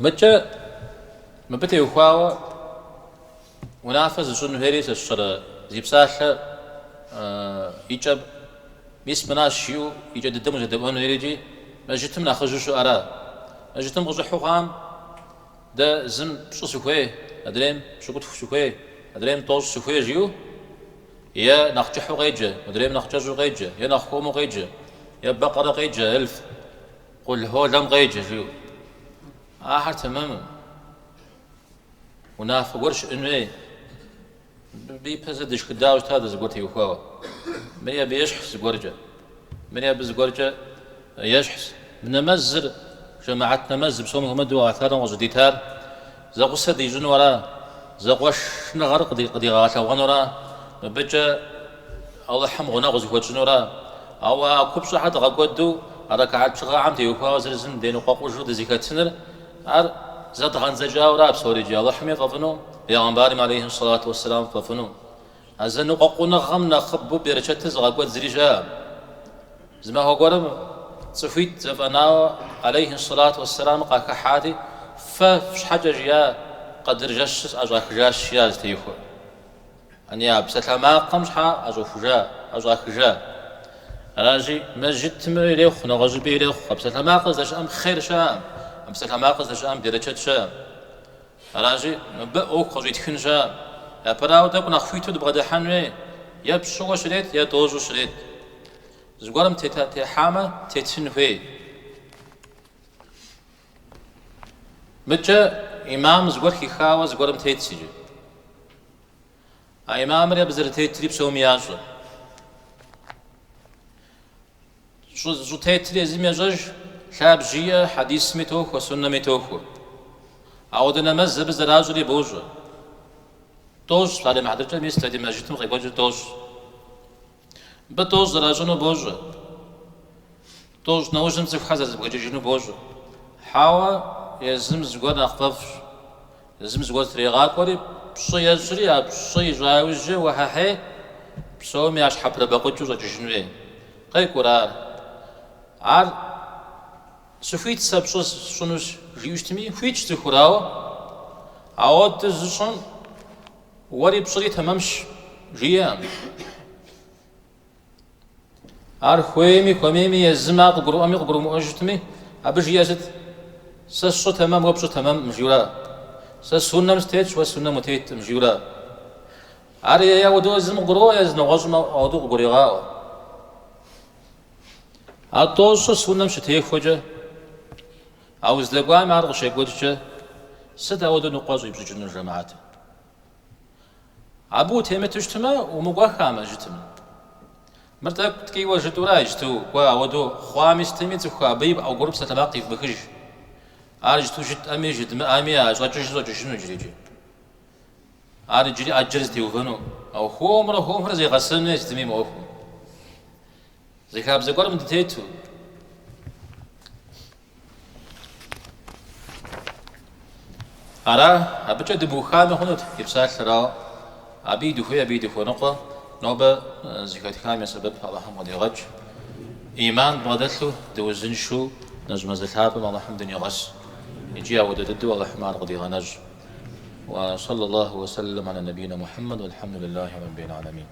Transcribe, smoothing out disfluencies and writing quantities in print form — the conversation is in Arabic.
متى ما بتي يخاوة ونافذ شنو هيري الشر زيبساحة يجب بيس مناش شيو يجد الدم جدبان هيريجي ما جتم ناخذ شو أرا ما جتم غزو حقام ده زم شو سكوي أدريم شو قلت سكوي أدريم توش سكوي جيو يا نخجح غيجة أدريم نخجح غيجة يا نخوم غيجة يا بقرة غيجة ألف قل هو لم غيجة جيو آخر تماما وناف ورش إنه بيبزدش كداوش هذا زقورتي يخوا من يبي يشحس زقورجة من يبي زقورجة يشحس من مزر جماعتنا مزر بسوم هم دوا عثارا وزديتار زقصة دي جنورا زقوش نغرق دي قدي غاتا ونورا بجا الله حم غنا غزو جنورا أو كبش حد غقودو أركعت شغا عمتي يخوا زرزن دينو قاقوشو دي زكاة سنر زاد غنزجا وراب سوري جا الله حمي ففنو يا غنبارم عليه الصلاة والسلام ففنو أزنو قاقونا غمنا خبو بيرشت زغاقوات زريجا زما هو قرم صفيت زفنا عليه الصلاة والسلام قاك حادي فش حاجة جيا قدر جشس أجاك جاش ياز تيخو أني بسلما قمش حا أجو فجا أجاك جا راجي مسجد تمريخ نغزو بيريخ بسلما قزش أم خير شام بسلما قزش أم بيرشت شام راجي بأوك خزيت خنجا يا براو دبنا خويتو دبغدا حنوي يا بشو شريت يا دوزو شريت زغورم تي حامة تتنوي متى إمام زغور كي خاوة زغورم تيتسجي إمام ريا بزر تيتري بسوم ياجو شو تيتري زي ميجاج شاب جيا حديث ميتوخ وسنة ميتوخ عودنا مز بزراجري بوجو توش على محدرجة ميستدي ماجتم غيبوجو توش بتوش زراجنو بوجو توش نوجم زف خزز بوجو بوجو حاوا يزم زغور أخفف يزم زغور تريغاك وري بشي يجري بشي جاوجي وححي بسومي عش حبر بقوجو زجنوي قي قرار عار سفيت سبشوس شنوش جيوشتمي فيتش تخراو عود تزشن وري بشري تمامش جيام عار خويمي خوميمي يزما قرو أمي قرو مؤجتمي أبجي يزد سسو تمام وبشو تمام مجيورا سسونا مستيتش وسونا متيت مجيورا عار يا ودو زم قرو يزن غزم أودو قريغاو عطوش سونا مشتي خوجة أو زلقوا ما عرق شيء قدرته سد أودو نقاش يبجون الجماعات أبو تيمة تجتمع ومقوا خامة جتمع مرتك تكي وجدوا راجتو وأودو خامس تيمة خابيب أو قرب ستلاقي في بخج أرجتو جت أمي جد ما أمي أجواج شنو جريجي أرجلي أجرزتي وفنو أو خومر زي غسلنا يستمي موفو زي خاب زي قرب دتيتو أرا أبجد دبوخان هنوت يبسال را أبي دخو نقطة نوبة زكاة خام سبب الله حمد يغج إيمان بغدلو دوزن شو نجم زلحاب الله حمد يغش يجي ودد الله حمار غدي غنج وصلى الله وسلم على نبينا محمد والحمد لله رب العالمين.